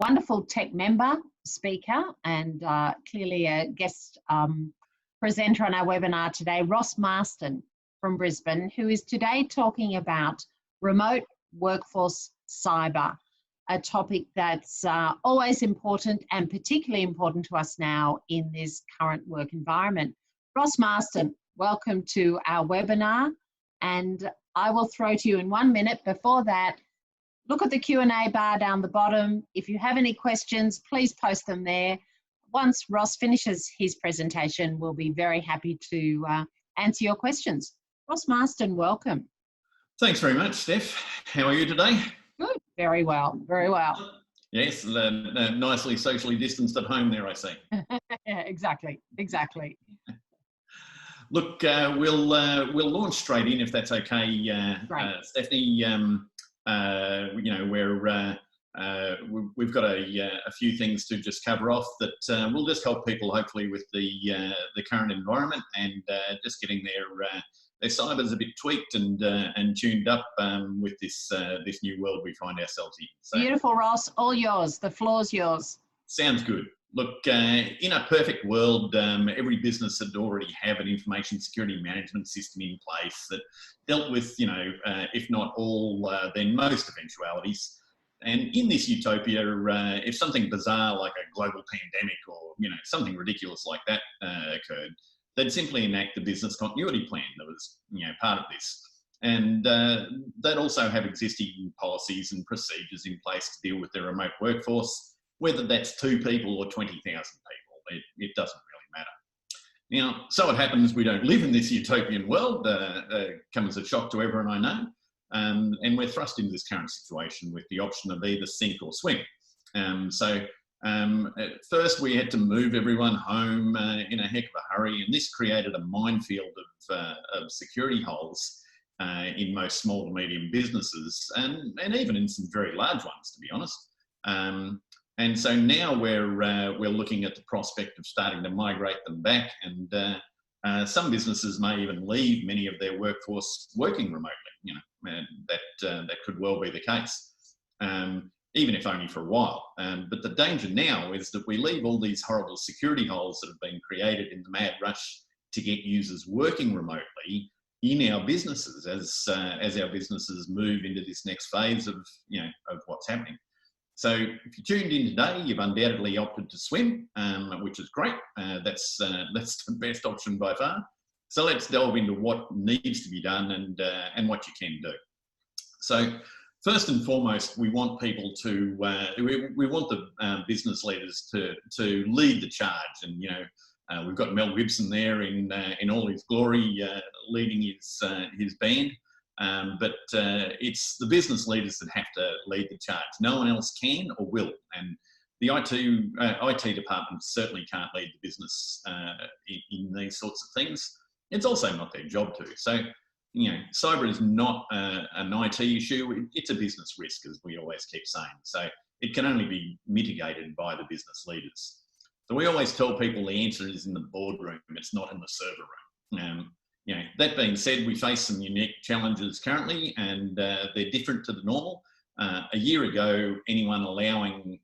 wonderful tech member, speaker, and clearly a guest presenter on our webinar today, Ross Marston from Brisbane, who is today talking about remote workforce cyber, a topic that's always important and particularly important to us now in this current work environment. Ross Marston, welcome to our webinar, and I will throw to you in 1 minute. Before that, look at the Q&A bar down the bottom. If you have any questions, please post them there. Once Ross finishes his presentation, we'll be very happy to answer your questions. Ross Marston, welcome. Thanks very much, Steph. How are you today? Good, very well, very well. Yes, nicely socially distanced at home there, I see. Yeah, exactly. Look, we'll launch straight in if that's okay, Stephanie. We've got a few things to just cover off that will just help people hopefully with the current environment and just getting their cybers a bit tweaked and tuned up with this new world we find ourselves in. So, beautiful, Ross. All yours. The floor's yours. Sounds good. Look, in a perfect world, every business would already have an information security management system in place that dealt with, if not all, then most eventualities. And in this utopia, if something bizarre like a global pandemic or, something ridiculous like that occurred, they'd simply enact the business continuity plan that was, part of this. And they'd also have existing policies and procedures in place to deal with their remote workforce. Whether that's 2 people or 20,000 people, it doesn't really matter. Now, so it happens we don't live in this utopian world, comes as a shock to everyone I know, and we're thrust into this current situation with the option of either sink or swim. At first we had to move everyone home in a heck of a hurry, and this created a minefield of security holes in most small to medium businesses, and even in some very large ones, to be honest. And so now we're looking at the prospect of starting to migrate them back, and some businesses may even leave many of their workforce working remotely. That could well be the case, even if only for a while. But the danger now is that we leave all these horrible security holes that have been created in the mad rush to get users working remotely in our businesses as our businesses move into this next phase of what's happening. So if you tuned in today, you've undoubtedly opted to swim, which is great. That's the best option by far. So let's delve into what needs to be done and what you can do. So first and foremost, we want people to we want the business leaders to lead the charge. And we've got Mel Gibson there in all his glory, leading his band. But it's the business leaders that have to lead the charge. No one else can or will. And the IT department certainly can't lead the business in these sorts of things. It's also not their job to. So, cyber is not an IT issue. It's a business risk, as we always keep saying. So it can only be mitigated by the business leaders. So we always tell people the answer is in the boardroom. It's not in the server room. That being said, we face some unique challenges currently, and they're different to the normal. A year ago, anyone allowing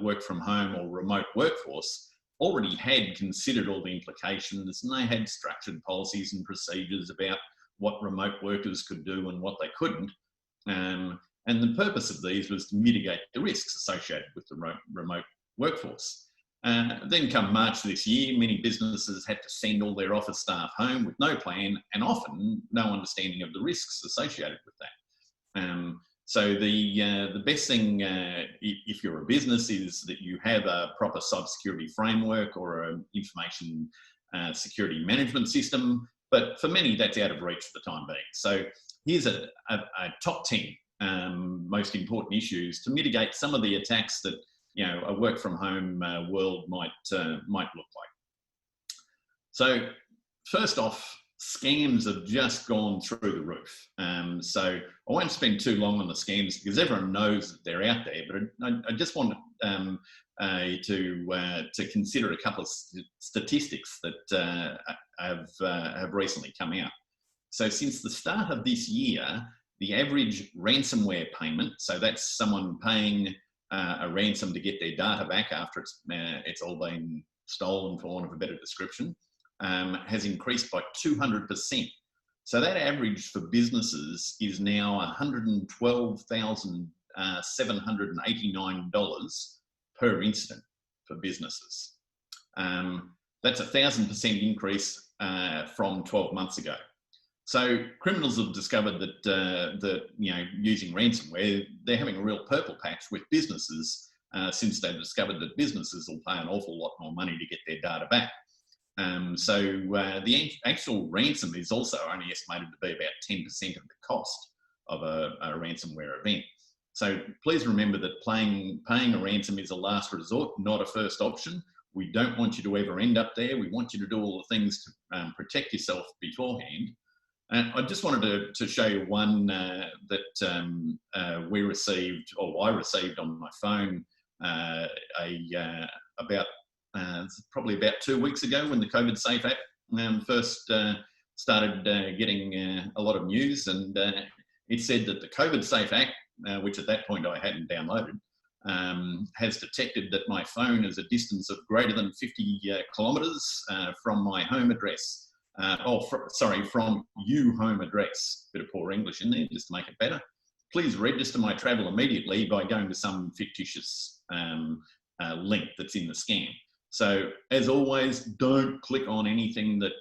work from home or remote workforce already had considered all the implications, and they had structured policies and procedures about what remote workers could do and what they couldn't. And the purpose of these was to mitigate the risks associated with the remote workforce. Then come March this year, many businesses had to send all their office staff home with no plan and often no understanding of the risks associated with that. So the best thing, if you're a business, is that you have a proper cybersecurity framework or an information security management system. But for many, that's out of reach for the time being. So here's a top 10 most important issues to mitigate some of the attacks that a work from home world might look like. So first off, scams have just gone through the roof. So I won't spend too long on the scams because everyone knows that they're out there, but I just want to consider a couple of statistics that have recently come out. So since the start of this year, the average ransomware payment, so that's someone paying a ransom to get their data back after it's all been stolen, for want of a better description, has increased by 200%. So that average for businesses is now $112,789 per incident for businesses. That's a 1,000% increase from 12 months ago. So criminals have discovered that using ransomware, they're having a real purple patch with businesses since they've discovered that businesses will pay an awful lot more money to get their data back. The actual ransom is also only estimated to be about 10% of the cost of a ransomware event. So please remember that paying a ransom is a last resort, not a first option. We don't want you to ever end up there. We want you to do all the things to protect yourself beforehand. And I just wanted to show you one that we received, or I received on my phone probably about 2 weeks ago when the COVID Safe app first started getting a lot of news, and it said that the COVID Safe app, which at that point I hadn't downloaded, has detected that my phone is a distance of greater than 50 kilometres from my home address. From your home address. Bit of poor English in there, just to make it better. Please register my travel immediately by going to some fictitious link that's in the scam. So, as always, don't click on anything that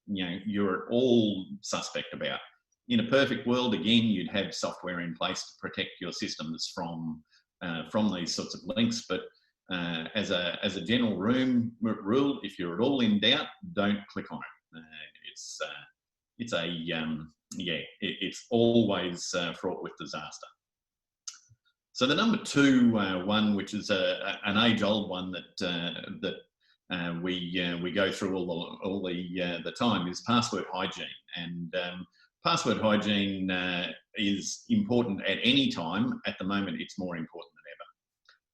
you're at all suspect about. In a perfect world, again, you'd have software in place to protect your systems from these sorts of links, but as a general rule, if you're at all in doubt, don't click on it. It's always fraught with disaster. So the number two one, which is an age-old one that we go through all the time, is password hygiene. And password hygiene is important at any time. At the moment, it's more important than ever.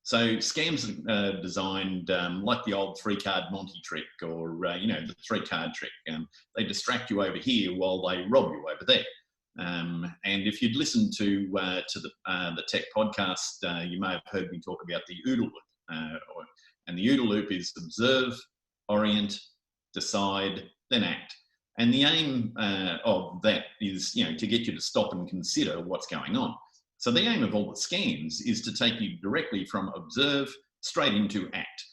So scams are designed like the old three-card Monty trick, or the three-card trick. They distract you over here while they rob you over there. And if you'd listened to the TEC podcast, you may have heard me talk about the OODA loop. And the OODA loop is observe, orient, decide, then act. And the aim of that is, to get you to stop and consider what's going on. So the aim of all the scams is to take you directly from observe straight into act.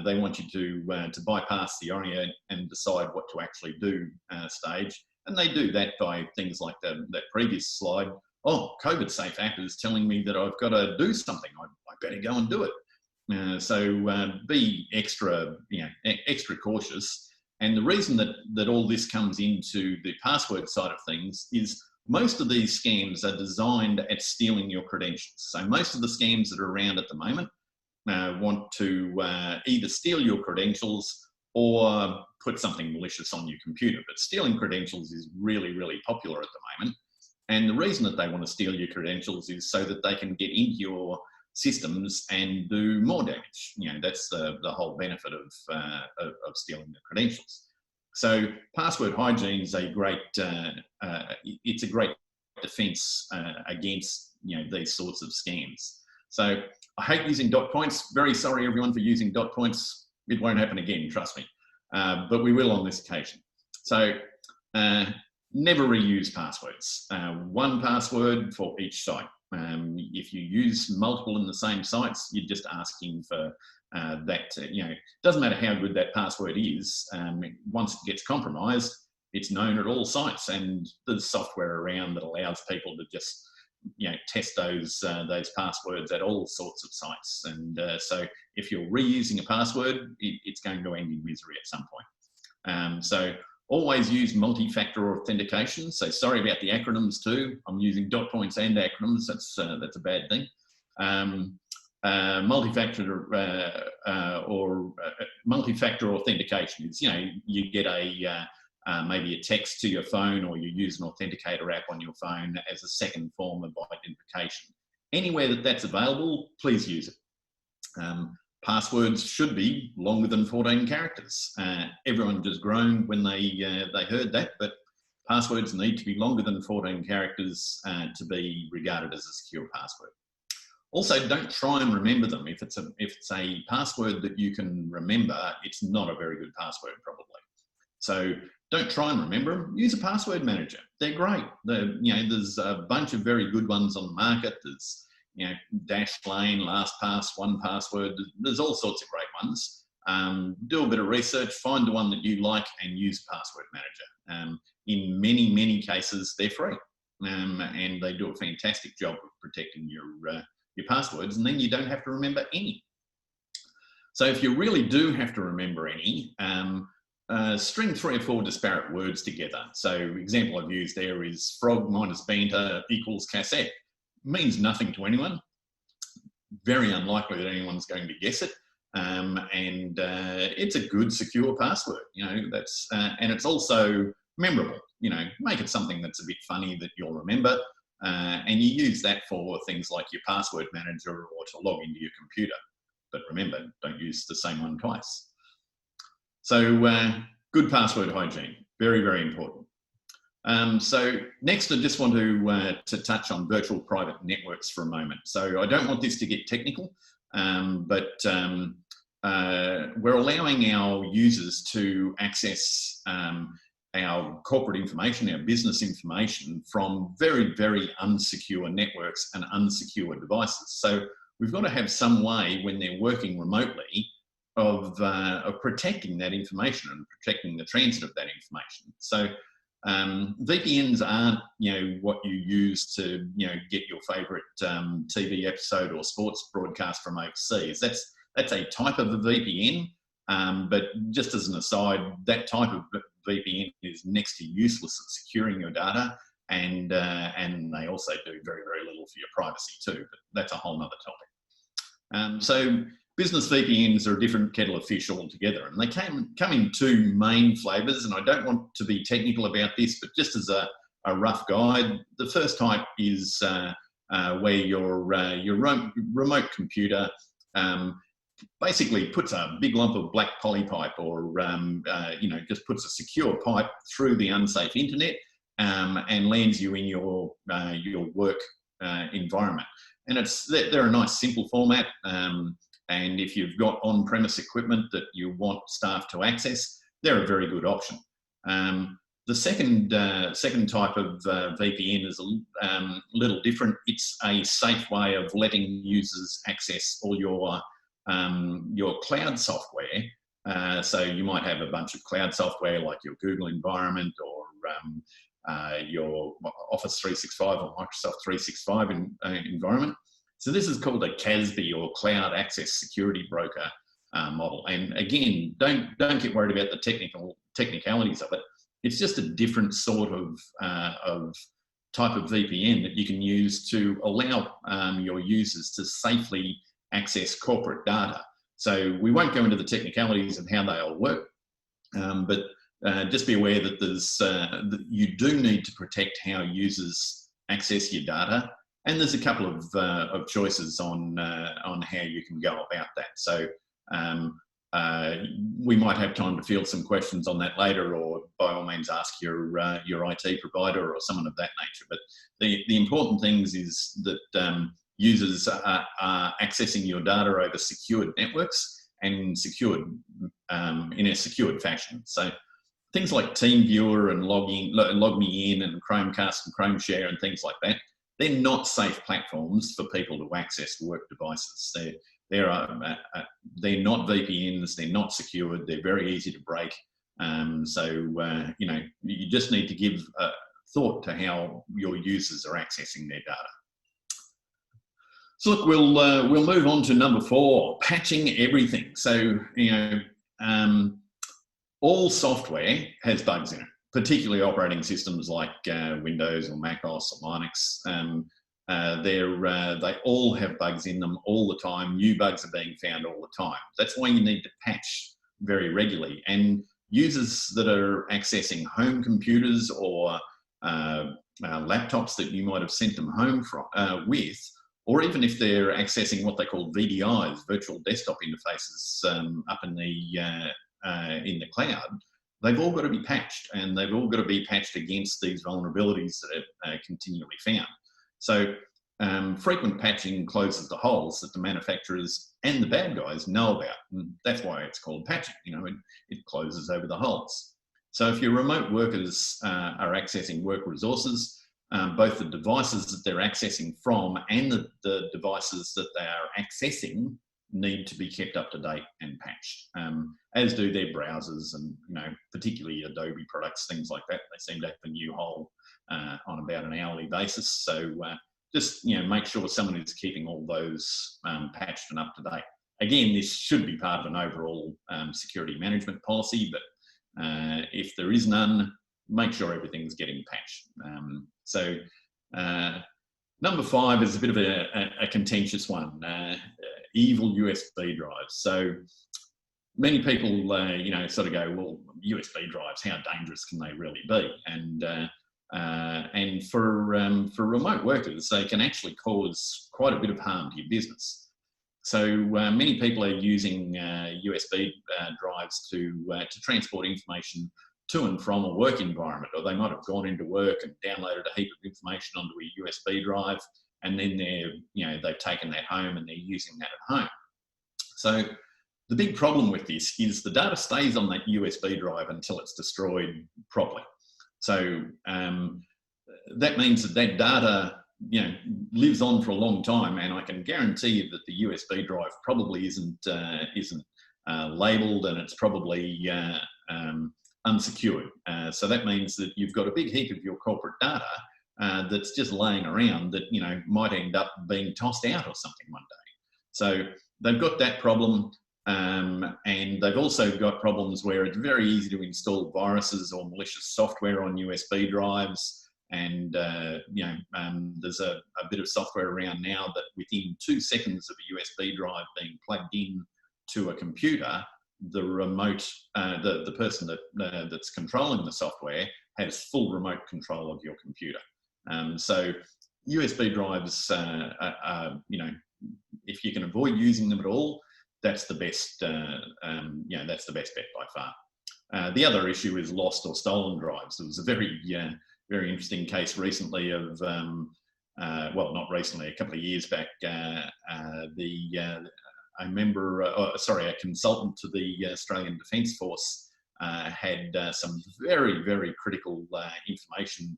They want you to bypass the orient and decide what to actually do stage. And they do that by things like that previous slide. Oh, COVID Safe app is telling me that I've got to do something. I better go and do it. So be extra cautious. And the reason that all this comes into the password side of things is most of these scams are designed at stealing your credentials. So most of the scams that are around at the moment want to either steal your credentials or put something malicious on your computer. But stealing credentials is really, really popular at the moment. And the reason that they want to steal your credentials is so that they can get into your systems and do more damage. That's the whole benefit of stealing the credentials. So password hygiene is a great defense against these sorts of scams. So I hate using dot points. Very sorry everyone for using dot points. It won't happen again, trust me. But we will on this occasion. So never reuse passwords. One password for each site. If you use multiple in the same sites, you're just asking for that. Doesn't matter how good that password is. Once it gets compromised, it's known at all sites, and there's software around that allows people to just test those passwords at all sorts of sites. And so if you're reusing a password, it's going to end in misery at some point. So always use multi-factor authentication. So sorry about the acronyms too. I'm using dot points and acronyms. That's a bad thing. Multi-factor multi-factor authentication is you get maybe a text to your phone, or you use an authenticator app on your phone as a second form of identification. Anywhere that's available, please use it. Passwords should be longer than 14 characters. Everyone just groaned when they heard that, but passwords need to be longer than 14 characters to be regarded as a secure password. Also, don't try and remember them. If it's a password that you can remember, it's not a very good password probably. So don't try and remember them. Use a password manager. They're great. There's a bunch of very good ones on the market. There's Dashlane, LastPass, 1Password. There's all sorts of great ones. Do a bit of research, find the one that you like, and use Password Manager. In many, many cases, they're free, and they do a fantastic job of protecting your passwords, and then you don't have to remember any. So if you really do have to remember any, string 3 or 4 disparate words together. So example I've used there is frog minus banter equals cassette. Means nothing to anyone. Very unlikely that anyone's going to guess it. And it's a good secure password, that's, and it's also memorable, make it something that's a bit funny that you'll remember. And you use that for things like your password manager or to log into your computer. But remember, don't use the same one twice. So good password hygiene, very, very important. So next I just want to touch on virtual private networks for a moment. So I don't want this to get technical, but we're allowing our users to access our corporate information, our business information from very, very unsecure networks and unsecure devices. So we've got to have some way when they're working remotely of protecting that information and protecting the transit of that information. So VPNs aren't, what you use to, get your favourite TV episode or sports broadcast from overseas. That's a type of a VPN, but just as an aside, that type of VPN is next to useless at securing your data, and they also do very, very little for your privacy too. But that's a whole other topic. So business VPNs are a different kettle of fish altogether, and they come in 2 main flavours, and I don't want to be technical about this, but just as a rough guide, the first type is where your remote computer basically puts a big lump of black poly pipe or, just puts a secure pipe through the unsafe internet and lands you in your work environment. And they're a nice simple format. And if you've got on-premise equipment that you want staff to access, they're a very good option. The second type of VPN is a little different. It's a safe way of letting users access all your cloud software. So you might have a bunch of cloud software like your Google environment or your Office 365 or Microsoft 365 environment. So this is called a CASB, or Cloud Access Security Broker model. And again, don't get worried about the technicalities of it. It's just a different sort of type of VPN that you can use to allow your users to safely access corporate data. So we won't go into the technicalities of how they all work, but just be aware that that you do need to protect how users access your data. And there's a couple of choices on how you can go about that. So we might have time to field some questions on that later, or by all means ask your IT provider or someone of that nature. But the important things is that users are accessing your data over secured networks and secured in a secured fashion. So things like TeamViewer and Log Me In and Chromecast and Chrome Share and things like that, they're not safe platforms for people to access work devices. They're not VPNs, they're not secured, they're very easy to break. You just need to give thought to how your users are accessing their data. So look, we'll move on to number 4, patching everything. So, all software has bugs in it, particularly operating systems like Windows or Mac OS or Linux. They all have bugs in them all the time. New bugs are being found all the time. That's why you need to patch very regularly. And users that are accessing home computers or laptops that you might have sent them home with, or even if they're accessing what they call VDIs, virtual desktop interfaces, up in the cloud, they've all got to be patched, and they've all got to be patched against these vulnerabilities that are continually found. So frequent patching closes the holes that the manufacturers and the bad guys know about. And that's why it's called patching. It closes over the holes. So if your remote workers are accessing work resources, both the devices that they're accessing from and the devices that they are accessing need to be kept up to date and patched, as do their browsers and, particularly Adobe products, things like that. They seem to have a new hole on about an hourly basis. So just, make sure someone is keeping all those patched and up to date. Again, this should be part of an overall security management policy, but if there is none, make sure everything's getting patched. Number 5 is a bit of a contentious one, evil USB drives. So many people, sort of go, well, USB drives, how dangerous can they really be? And for remote workers, they can actually cause quite a bit of harm to your business. So many people are using USB drives to transport information to and from a work environment, or they might have gone into work and downloaded a heap of information onto a USB drive, and then they've taken that home and they're using that at home. So the big problem with this is the data stays on that USB drive until it's destroyed properly. So that means that data lives on for a long time, and I can guarantee you that the USB drive probably isn't labelled, and it's probably unsecured. So that means that you've got a big heap of your corporate data that's just laying around that might end up being tossed out or something one day. So they've got that problem, and they've also got problems where it's very easy to install viruses or malicious software on USB drives. And there's a bit of software around now that within 2 seconds of a USB drive being plugged in to a computer, the remote, the person that's controlling the software has full remote control of your computer. So USB drives, if you can avoid using them at all, that's the best. That's the best bet by far. The other issue is lost or stolen drives. There was a very interesting case recently of, well, not recently, a couple of years back. A consultant to the Australian Defence Force had some very, very critical information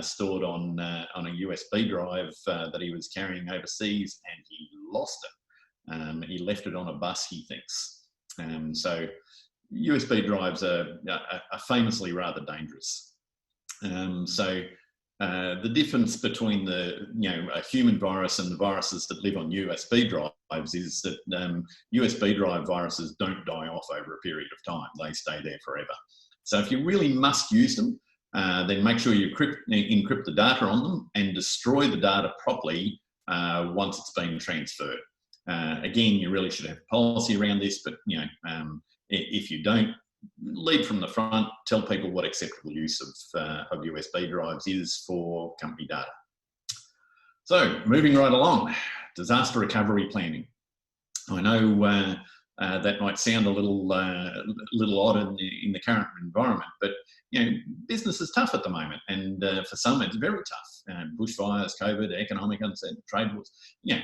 stored on a USB drive that he was carrying overseas, and he lost it. He left it on a bus, he thinks. So USB drives are famously rather dangerous. The difference between a human virus and the viruses that live on USB drives is that USB drive viruses don't die off over a period of time. They stay there forever. So if you really must use them, then make sure you encrypt the data on them and destroy the data properly once it's been transferred. Again, you really should have a policy around this, but if you don't, lead from the front, tell people what acceptable use of USB drives is for company data. So moving right along, disaster recovery planning. I know that might sound a little odd in the current environment, but business is tough at the moment, and for some it's very tough. Bushfires, COVID, economic uncertainty, trade wars.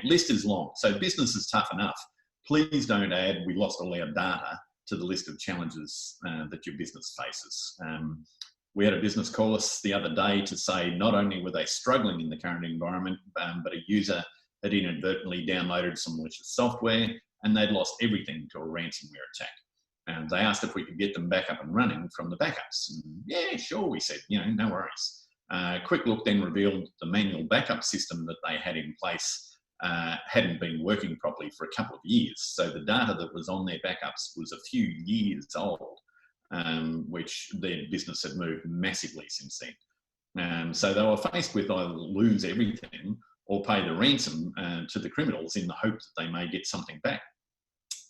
List is long. So business is tough enough. Please don't add we lost all our data to the list of challenges that your business faces. We had a business call us the other day to say not only were they struggling in the current environment, but a user had inadvertently downloaded some malicious software and they'd lost everything to a ransomware attack. And they asked if we could get them back up and running from the backups. And yeah, sure, we said, no worries. Quick look then revealed the manual backup system that they had in place hadn't been working properly for a couple of years. So the data that was on their backups was a few years old, which their business had moved massively since then. So they were faced with either lose everything or pay the ransom to the criminals in the hope that they may get something back.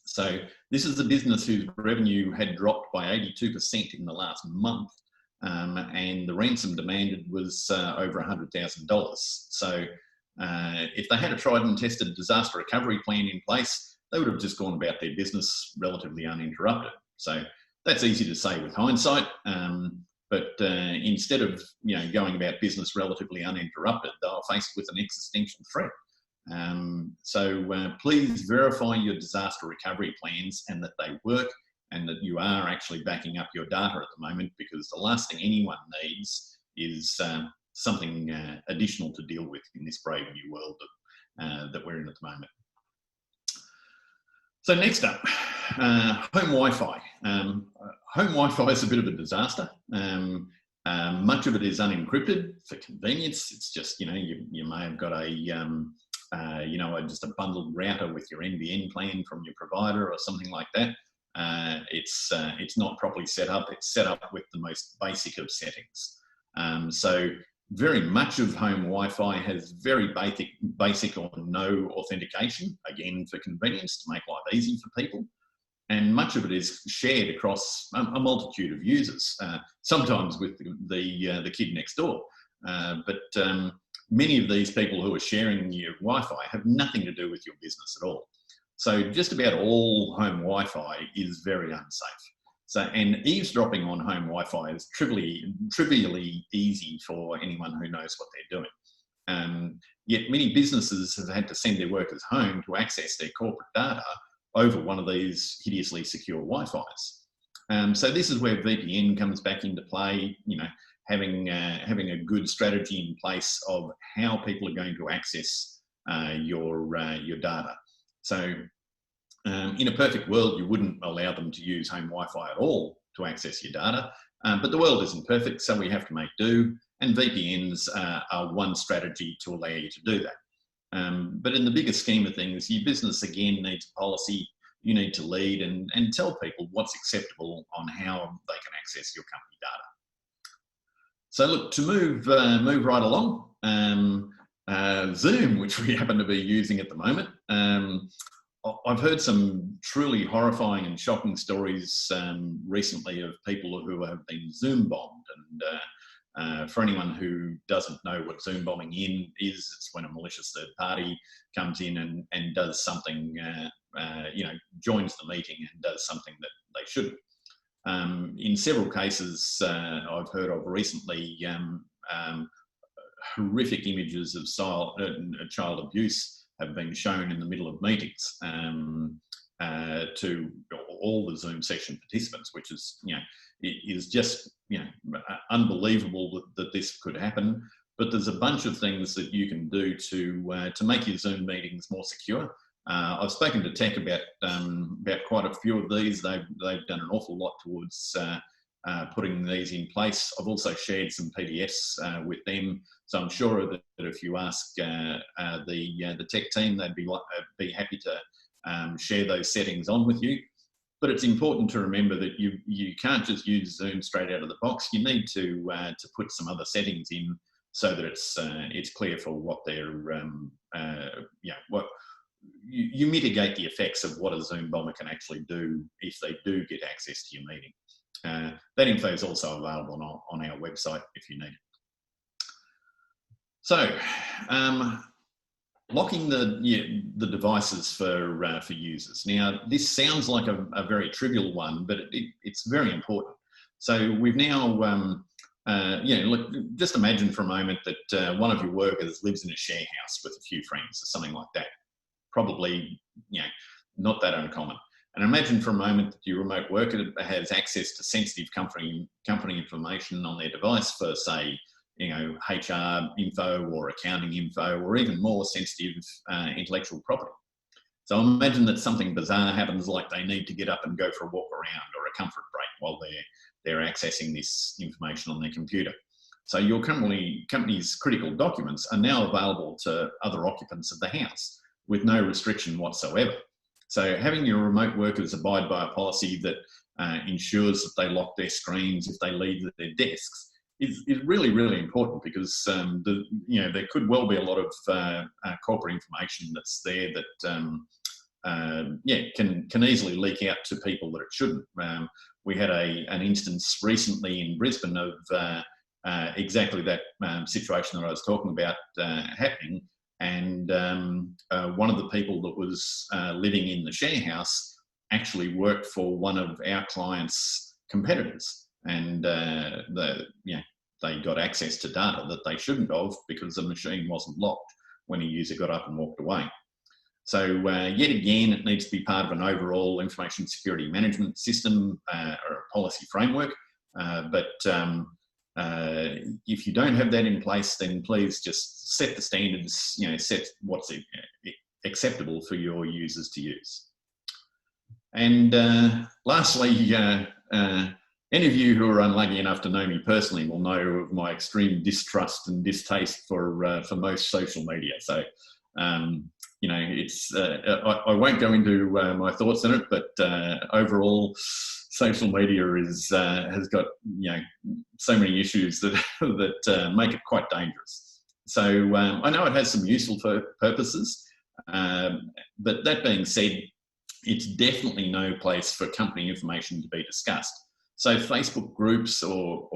So this is a business whose revenue had dropped by 82% in the last month, and the ransom demanded was over $100,000. So if they had a tried and tested disaster recovery plan in place, they would have just gone about their business relatively uninterrupted. So that's easy to say with hindsight. But instead of going about business relatively uninterrupted, they are faced with an existential threat. So please verify your disaster recovery plans and that they work, and that you are actually backing up your data at the moment, because the last thing anyone needs is something additional to deal with in this brave new world that we're in at the moment. So next up, home Wi-Fi. Home Wi-Fi is a bit of a disaster. Much of it is unencrypted for convenience. It's just, you may have got just a bundled router with your NBN plan from your provider or something like that. It's not properly set up. It's set up with the most basic of settings. So very much of home Wi-Fi has very basic or no authentication, again for convenience, to make life easy for people. And much of it is shared across a multitude of users, sometimes with the kid next door. But many of these people who are sharing your Wi-Fi have nothing to do with your business at all. So just about all home Wi-Fi is very unsafe. So, and eavesdropping on home Wi-Fi is trivially easy for anyone who knows what they're doing. Yet many businesses have had to send their workers home to access their corporate data over one of these hideously secure Wi-Fis. So this is where VPN comes back into play, having a good strategy in place of how people are going to access your data. So in a perfect world, you wouldn't allow them to use home Wi-Fi at all to access your data, but the world isn't perfect, so we have to make do, and VPNs are one strategy to allow you to do that. But in the bigger scheme of things, your business again needs a policy. You need to lead and tell people what's acceptable on how they can access your company data. So look, to move right along, Zoom, which we happen to be using at the moment. I've heard some truly horrifying and shocking stories recently of people who have been Zoom bombed. And for anyone who doesn't know what Zoom bombing is, it's when a malicious third party comes in and does something, joins the meeting and does something that they shouldn't. In several cases I've heard of recently, horrific images of child abuse have been shown in the middle of meetings to all the Zoom session participants, which is, it is just, unbelievable that this could happen. But there's a bunch of things that you can do to make your Zoom meetings more secure. I've spoken to TEC about quite a few of these. They've done an awful lot towards putting these in place. I've also shared some PDFs with them, so I'm sure that if you ask the TEC team, they'd be happy to share those settings on with you. But it's important to remember that you can't just use Zoom straight out of the box. You need to put some other settings in so that it's clear for what they're you mitigate the effects of what a Zoom bomber can actually do if they do get access to your meeting. That info is also available on our website if you need it. So, locking the devices for users. Now, this sounds like a very trivial one, but it's very important. So we've now, look, just imagine for a moment that one of your workers lives in a share house with a few friends or something like that. Probably, not that uncommon. And imagine for a moment that your remote worker has access to sensitive company information on their device for, say, HR info or accounting info, or even more sensitive intellectual property. So imagine that something bizarre happens, like they need to get up and go for a walk around or a comfort break while they're accessing this information on their computer. So your company's critical documents are now available to other occupants of the house with no restriction whatsoever. So having your remote workers abide by a policy that ensures that they lock their screens if they leave their desks is really, really important, because there could well be a lot of corporate information that's there that can easily leak out to people that it shouldn't. We had an instance recently in Brisbane of exactly that situation that I was talking about happening. And one of the people that was living in the share house actually worked for one of our clients' competitors. and they got access to data that they shouldn't have because the machine wasn't locked when a user got up and walked away. So yet again, it needs to be part of an overall information security management system or a policy framework. But if you don't have that in place, then please just set the standards, set what's acceptable for your users to use. And lastly, any of you who are unlucky enough to know me personally will know of my extreme distrust and distaste for most social media. So, it's I won't go into my thoughts on it, but overall, social media has got so many issues that that make it quite dangerous. So I know it has some useful purposes, but that being said, it's definitely no place for company information to be discussed. So Facebook groups or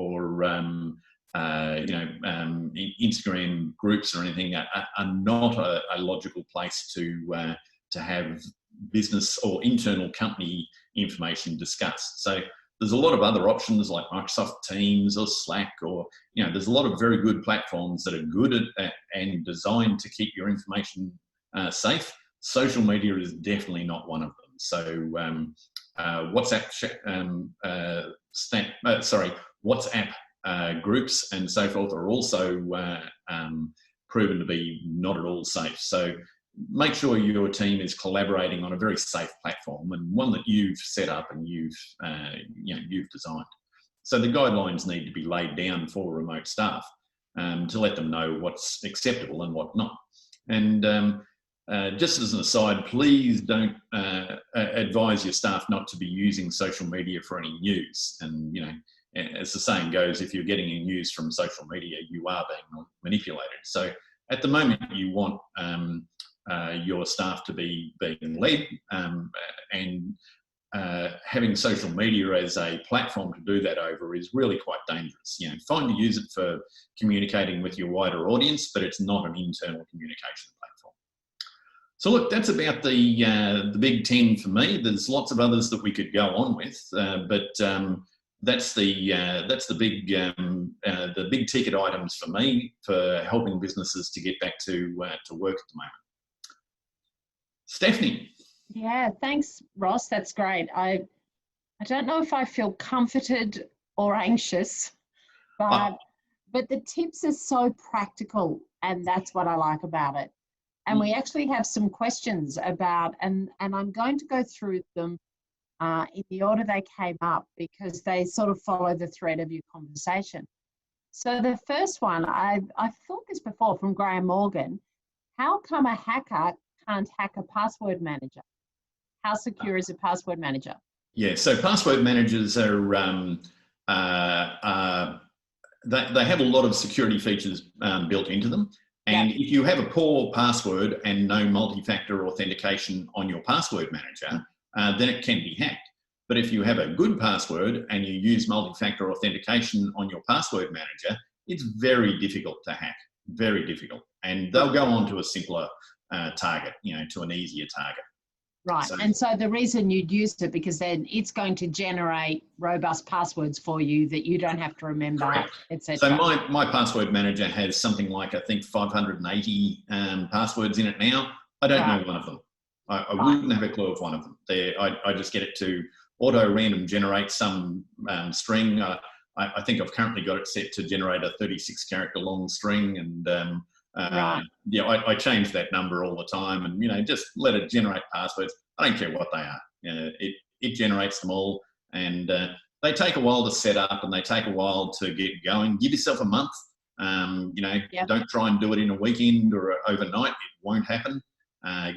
Instagram groups or anything are not a logical place to have business or internal company information discussed. So there's a lot of other options like Microsoft Teams or Slack, or there's a lot of very good platforms that are good at and designed to keep your information safe. Social media is definitely not one of them. So WhatsApp groups and so forth are also proven to be not at all safe. So make sure your team is collaborating on a very safe platform and one that you've set up and you've designed. So the guidelines need to be laid down for remote staff to let them know what's acceptable and what not. And just as an aside, please don't advise your staff not to be using social media for any news. And as the saying goes, if you're getting your news from social media, you are being manipulated. So at the moment, you want your staff to be being led, and having social media as a platform to do that over is really quite dangerous. Fine to use it for communicating with your wider audience, but it's not an internal communication platform. So look, that's about the big 10 for me. There's lots of others that we could go on with, but that's the big ticket items for me for helping businesses to get back to work at the moment. Stephanie. Yeah, thanks, Ross. That's great. I don't know if I feel comforted or anxious, but the tips are so practical, and that's what I like about it. And we actually have some questions about, and I'm going to go through them in the order they came up because they sort of follow the thread of your conversation. So the first one, I've thought this before, from Graham Morgan. How come a hacker can't hack a password manager? How secure is a password manager? Yeah, so password managers are they have a lot of security features built into them. And if you have a poor password and no multi-factor authentication on your password manager, then it can be hacked. But if you have a good password and you use multi-factor authentication on your password manager, it's very difficult to hack, very difficult. And they'll go on to a simpler target, to an easier target. Right, and so the reason you'd use it, because then it's going to generate robust passwords for you that you don't have to remember, etc. So my password manager has something like, I think, 580 passwords in it now. I don't know one of them. I wouldn't have a clue of one of them. I just get it to auto-random generate some string. I think I've currently got it set to generate a 36-character long string, and I change that number all the time, and just let it generate passwords. I don't care what they are. It generates them all, and they take a while to set up, and they take a while to get going. Give yourself a month. Don't try and do it in a weekend or overnight. It won't happen.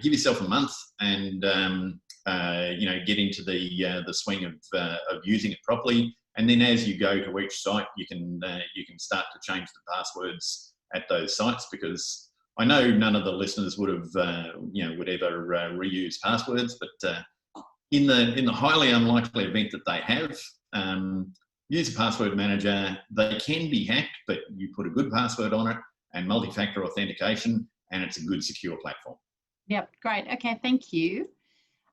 Give yourself a month, and get into the swing of using it properly. And then as you go to each site, you can start to change the passwords at those sites, because I know none of the listeners would have would ever reuse passwords, but in the highly unlikely event that they have, use a password manager. They can be hacked, but you put a good password on it and multi-factor authentication, and it's a good secure platform. Yep, great. Okay, thank you.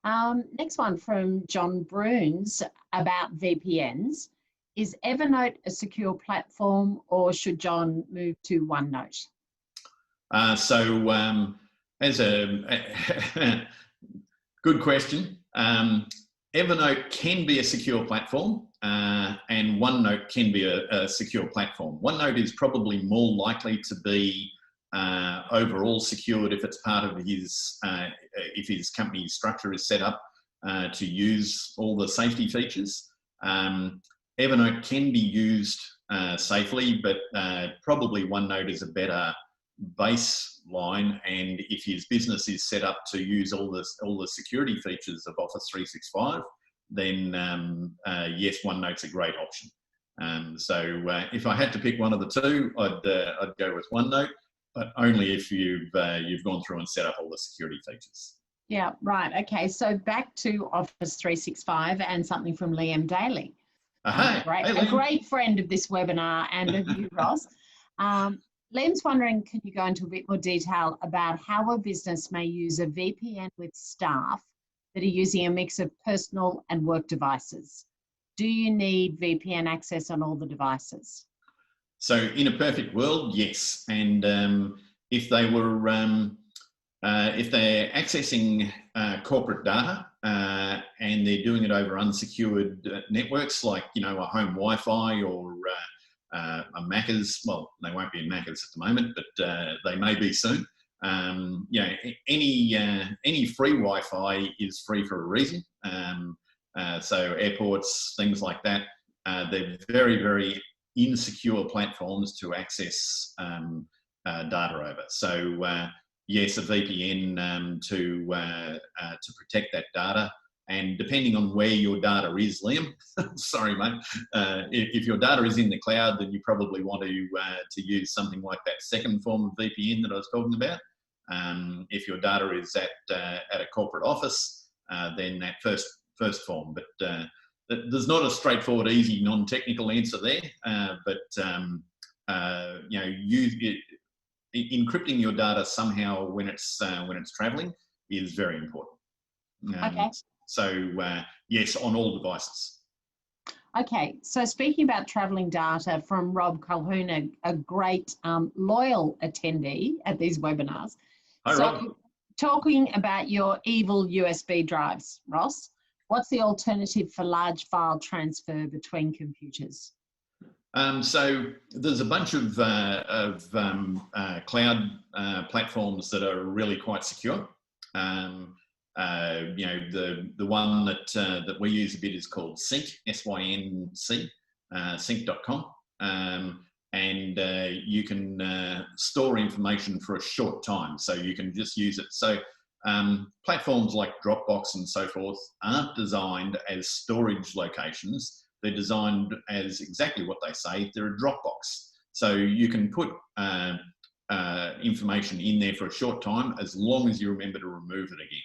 Next one from John Bruns about VPNs. is Evernote a secure platform, or should John move to OneNote? As a good question. Evernote can be a secure platform, and OneNote can be a secure platform. OneNote is probably more likely to be overall secured if it's part of if his company structure is set up to use all the safety features. Evernote can be used safely, but probably OneNote is a better baseline, and if his business is set up to use all the security features of Office 365, then yes, OneNote's a great option. If I had to pick one of the two, I'd go with OneNote, but only if you've gone through and set up all the security features. Yeah, right. Okay, so back to Office 365 and something from Liam Daly. A great friend of this webinar and of you, Ross. Liam's wondering, can you go into a bit more detail about how a business may use a VPN with staff that are using a mix of personal and work devices? Do you need VPN access on all the devices? So in a perfect world, yes. And if they're accessing corporate data and they're doing it over unsecured networks like, a home Wi-Fi or a Macca's, well, they won't be in Macca's at the moment, but they may be soon. Any free Wi-Fi is free for a reason. So airports, things like that, they're very, very insecure platforms to access data over. So yes, a VPN to protect that data. And depending on where your data is, Liam, sorry, mate, if your data is in the cloud, then you probably want to use something like that second form of VPN that I was talking about. If your data is at a corporate office, then that first form. But there's not a straightforward, easy, non-technical answer there. Encrypting your data somehow when it's traveling is very important. Okay. So yes, on all devices. Okay, so speaking about travelling data from Rob Calhoun, a great loyal attendee at these webinars. Hi, Rob. Talking about your evil USB drives, Ross, what's the alternative for large file transfer between computers? So there's a bunch of cloud platforms that are really quite secure. The one that we use a bit is called Sync, S-Y-N-C, sync.com. And you can store information for a short time, so you can just use it. So platforms like Dropbox and so forth aren't designed as storage locations. They're designed as exactly what they say. They're a Dropbox. So you can put information in there for a short time as long as you remember to remove it again.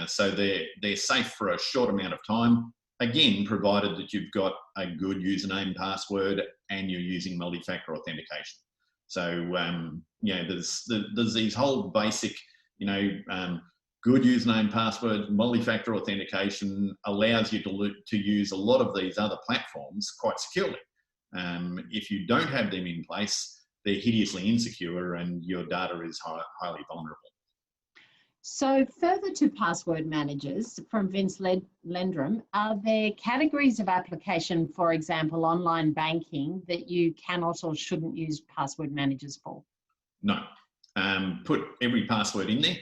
So they're safe for a short amount of time, again, provided that you've got a good username and password and you're using multi-factor authentication. So, there's these whole basic, good username, password, multi-factor authentication allows you to use a lot of these other platforms quite securely. If you don't have them in place, they're hideously insecure and your data is highly vulnerable. So further to password managers, from Vince Lendrum, are there categories of application, for example, online banking, that you cannot or shouldn't use password managers for? No. Put every password in there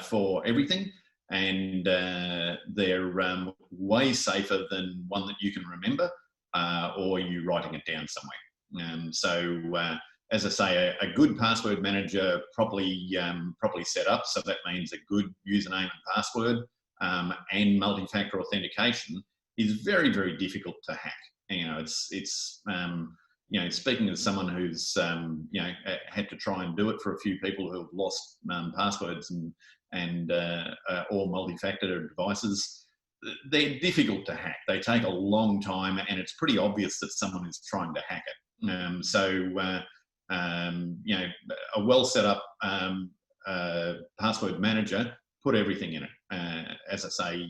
for everything, and they're way safer than one that you can remember or you writing it down somewhere. As I say, a good password manager properly set up, so that means a good username and password and multi-factor authentication is very, very difficult to hack. Speaking as someone who's had to try and do it for a few people who have lost passwords and or multi-factor devices, they're difficult to hack. They take a long time, and it's pretty obvious that someone is trying to hack it. A well set up password manager, put everything in it. As I say,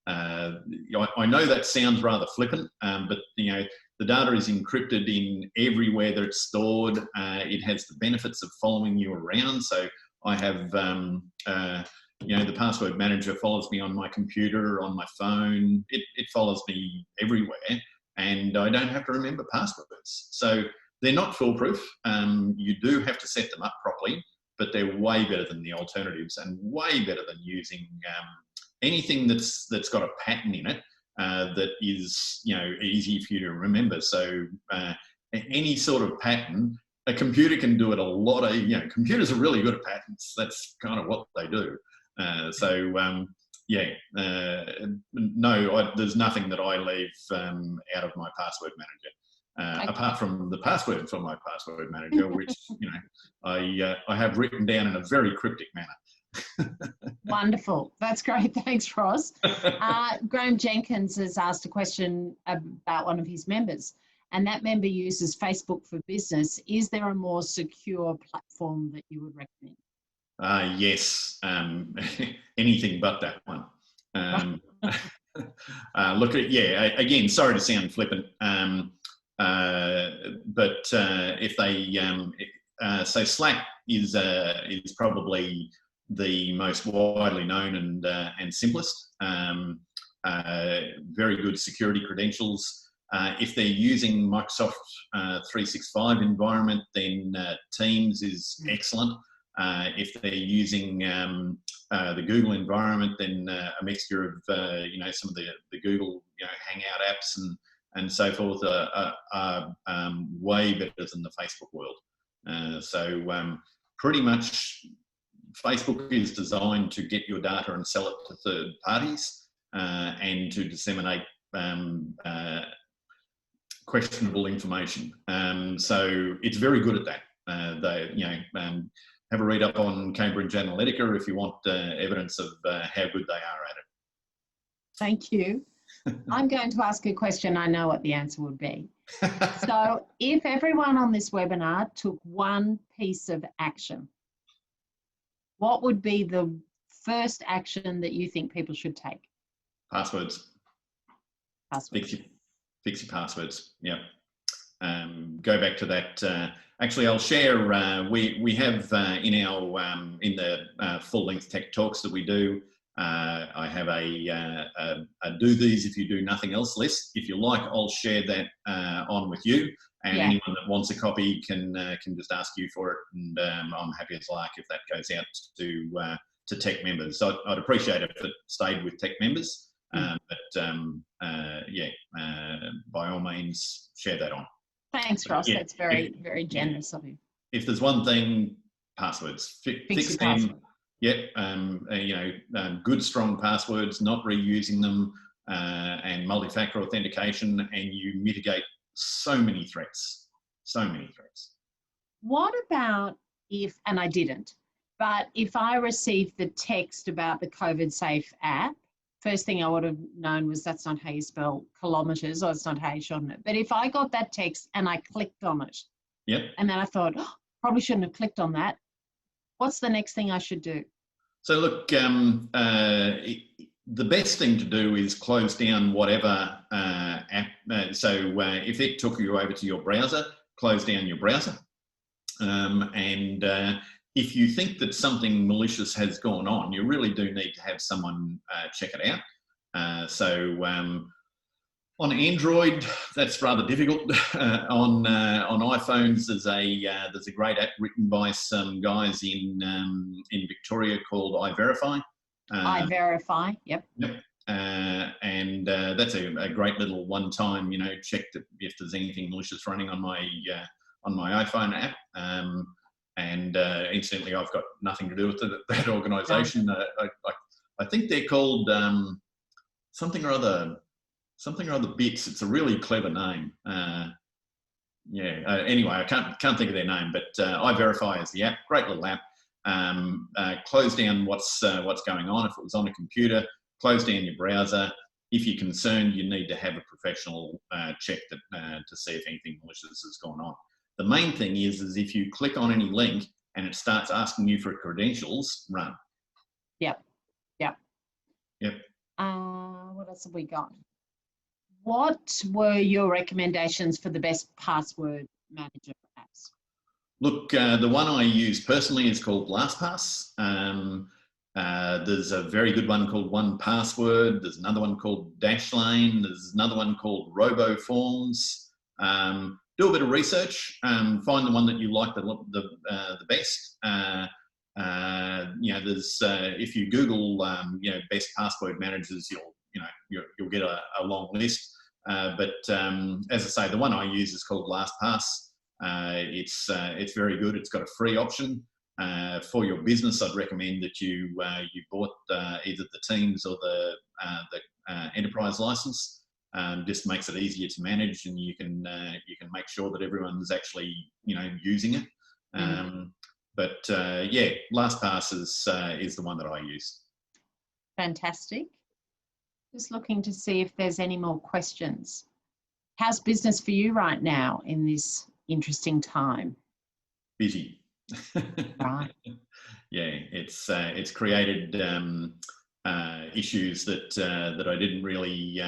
I know that sounds rather flippant, but the data is encrypted in everywhere that it's stored. It has the benefits of following you around. So I have, the password manager follows me on my computer, on my phone. It follows me everywhere, and I don't have to remember passwords. So they're not foolproof. You do have to set them up properly, but they're way better than the alternatives and way better than using anything that's got a pattern in it that is easy for you to remember. So any sort of pattern, a computer can do it a lot of. Computers are really good at patterns. That's kind of what they do. There's nothing that I leave out of my password manager, apart from the password for my password manager, which I have written down in a very cryptic manner. Wonderful. That's great. Thanks, Ross. Graham Jenkins has asked a question about one of his members, and that member uses Facebook for Business. Is there a more secure platform that you would recommend? Yes. Anything but that one. Again, sorry to sound flippant, but if they so Slack is probably the most widely known and simplest. Very good security credentials. If they're using Microsoft 365 environment, then Teams is excellent. If they're using the Google environment, then a mixture of some of the Google Hangout apps and so forth are way better than the Facebook world. Pretty much Facebook is designed to get your data and sell it to third parties and to disseminate questionable information. So it's very good at that. Have a read up on Cambridge Analytica if you want evidence of how good they are at it. Thank you. I'm going to ask a question. I know what the answer would be. So if everyone on this webinar took one piece of action, what would be the first action that you think people should take? Passwords. Passwords. Fix your passwords. Yeah. Go back to that. Actually, I'll share. We have in the full-length tech talks that we do. I have a do these if you do nothing else list. If you like, I'll share that on with you. And anyone that wants a copy can just ask you for it, and I'm happy as like if that goes out to tech members. So I'd appreciate it if it stayed with tech members, by all means, share that on. Thanks, Ross. That's very, very generous of you. If there's one thing, passwords. Fix them. Good, strong passwords, not reusing them, and multi-factor authentication, and you mitigate so many threats. What about if, and I didn't, but if I received the text about the COVID Safe app, first thing I would have known was that's not how you spell kilometres, or it's not how you shorten it. But if I got that text and I clicked on it, and then I thought, probably shouldn't have clicked on that, what's the next thing I should do? So look, the best thing to do is close down whatever app. If it took you over to your browser, close down your browser. And if you think that something malicious has gone on, you really do need to have someone check it out. On Android, that's rather difficult. On iPhones, there's a great app written by some guys in Victoria called iVerify. iVerify, yep. And that's a great little one-time, check that if there's anything malicious running on my iPhone app. Incidentally, I've got nothing to do with that organisation. I think they're called something or other Bits. It's a really clever name. Anyway, I can't think of their name, but iVerify is the app. Great little app. Close down what's going on. If it was on a computer, close down your browser. If you're concerned, you need to have a professional check to see if anything malicious has gone on. The main thing is if you click on any link and it starts asking you for credentials, run. Yep. Yep. What else have we got? What were your recommendations for the best password manager apps? Look, the one I use personally is called LastPass. There's a very good one called OnePassword. There's another one called Dashlane. There's another one called RoboForms. Do a bit of research. Find the one that you like the best. There's if you Google best password managers, you'll get a long list. But as I say, the one I use is called LastPass. It's very good. It's got a free option. For your business, I'd recommend that you bought either the Teams or the enterprise license. Just makes it easier to manage, and you can make sure that everyone's actually using it. But LastPass is the one that I use. Fantastic. Just looking to see if there's any more questions. How's business for you right now in this interesting time? Busy. Right. Yeah, it's created issues that I didn't really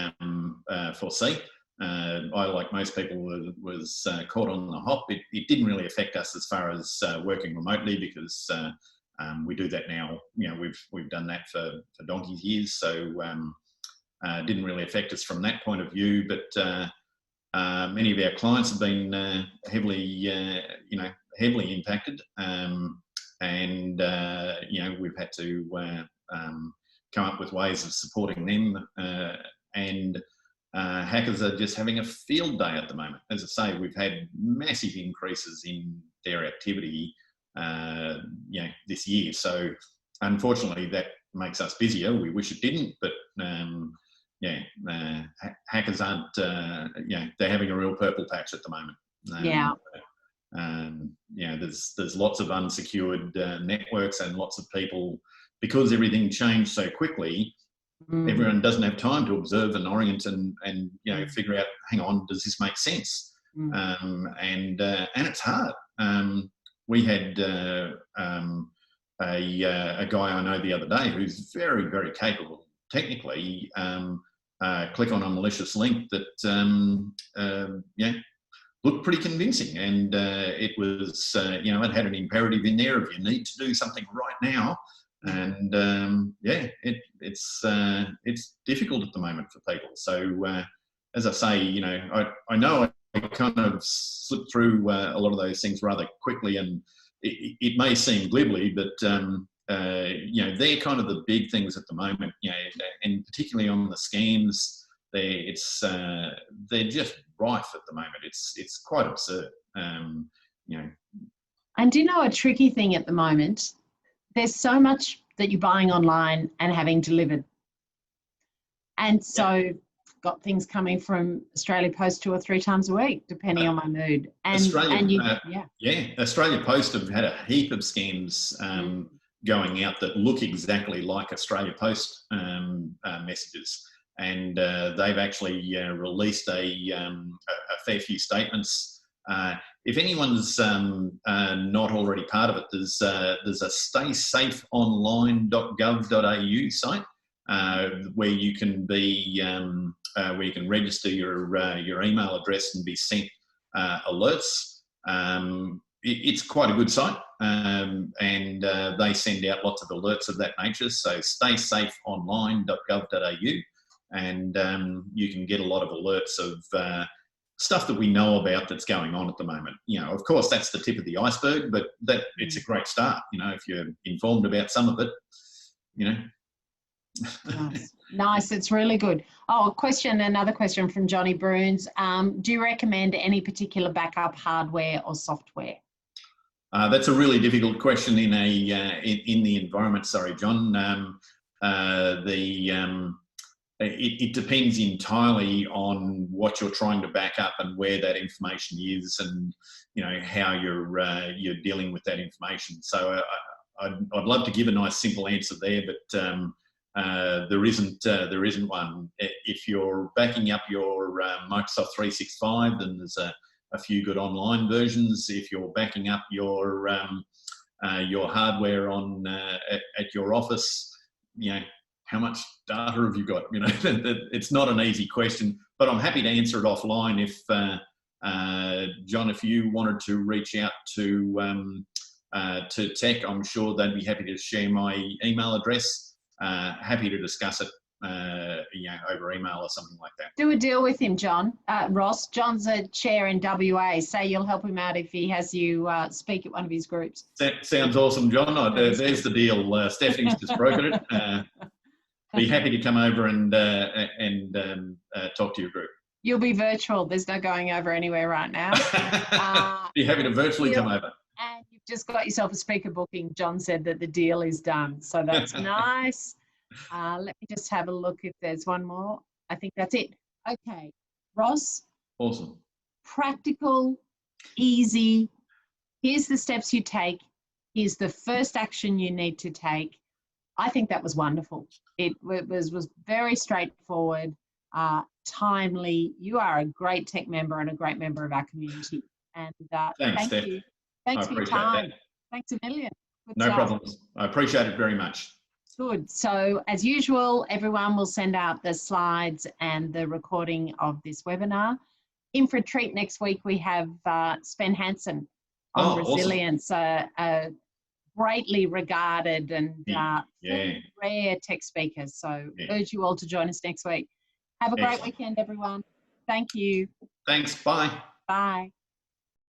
foresee. I, like most people, was caught on the hop. It didn't really affect us as far as working remotely, because we do that now. We've done that for donkey's years, so didn't really affect us from that point of view. But many of our clients have been heavily impacted, and we've had to come up with ways of supporting them. And hackers are just having a field day at the moment. As I say, we've had massive increases in their activity, this year. So unfortunately, that makes us busier. We wish it didn't, but hackers aren't. They're having a real purple patch at the moment. There's lots of unsecured networks, and lots of people, because everything changed so quickly. Everyone doesn't have time to observe and orient and figure out, hang on, does this make sense? And it's hard. We had a guy I know the other day who's very, very capable technically, click on a malicious link that looked pretty convincing, and it was it had an imperative in there of, you need to do something right now. And it's difficult at the moment for people. So as I say, I know I kind of slipped through a lot of those things rather quickly, and it may seem glibly, but they're kind of the big things at the moment. And particularly on the scams, they're just rife at the moment. It's quite absurd. And do you know a tricky thing at the moment? There's so much that you're buying online and having delivered. And so got things coming from Australia Post 2 or 3 times a week, depending on my mood. And Australia Post have had a heap of scams going out that look exactly like Australia Post messages. And they've actually released a fair few statements. If anyone's not already part of it, there's a staysafeonline.gov.au site where you can be where you can register your email address and be sent alerts. It's quite a good site, and they send out lots of alerts of that nature. So staysafeonline.gov.au, and you can get a lot of alerts of stuff that we know about that's going on at the moment. Of course, that's the tip of the iceberg, but it's a great start. If you're informed about some of it, Nice. It's really good. Another question from Johnny Bruns. Do you recommend any particular backup hardware or software? That's a really difficult question in the environment. Sorry, John. It depends entirely on what you're trying to back up and where that information is, and how you're dealing with that information. So I'd love to give a nice simple answer there, but there isn't one. If you're backing up your Microsoft 365, then there's a few good online versions. If you're backing up your hardware on at your office, how much data have you got? You know, it's not an easy question, but I'm happy to answer it offline if, John, if you wanted to reach out to TEC, I'm sure they'd be happy to share my email address. Happy to discuss it, you know, over email or something like that. Do a deal with him, John. Ross, John's a chair in WA. Say you'll help him out if he has you speak at one of his groups. That sounds awesome, John. There's the deal. Stephanie's just broken it. Be happy to come over and talk to your group. You'll be virtual. There's no going over anywhere right now. Be happy to virtually come over. And you've just got yourself a speaker booking. John said that the deal is done. So that's nice. Let me just have a look if there's one more. I think that's it. Okay. Ross. Awesome. Practical, easy. Here's the steps you take. Here's the first action you need to take. I think that was wonderful. It was very straightforward, timely. You are a great tech member and a great member of our community. And thanks, Steph. you. Thanks for your time. That. Thanks a million. Good no job. problems. I appreciate it very much. Good. So as usual, everyone will send out the slides and the recording of this webinar. In for a treat next week, we have Sven Hansen on resilience, awesome. Greatly regarded and rare tech speakers. So urge you all to join us next week. Have a great weekend, everyone. Thank you. Thanks. Bye. Bye.